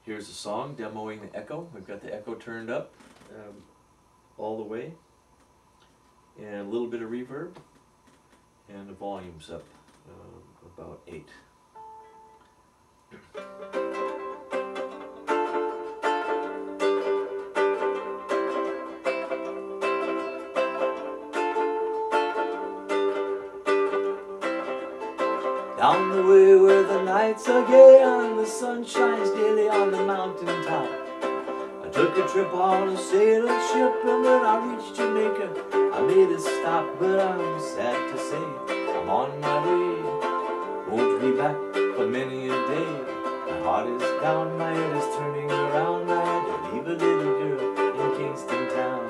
Here's a song demoing the echo. We've got the echo turned up all the way, and a little bit of reverb, and the volume's up about 8. Down the way where the nights are gay and the sun shines daily on the mountain top, I took a trip on a sailing ship, and when I reached Jamaica I made a stop. But I'm sad to say I'm on my way, won't be back for many a day. My heart is down, my head is turning around, I had to leave a little girl in Kingston town.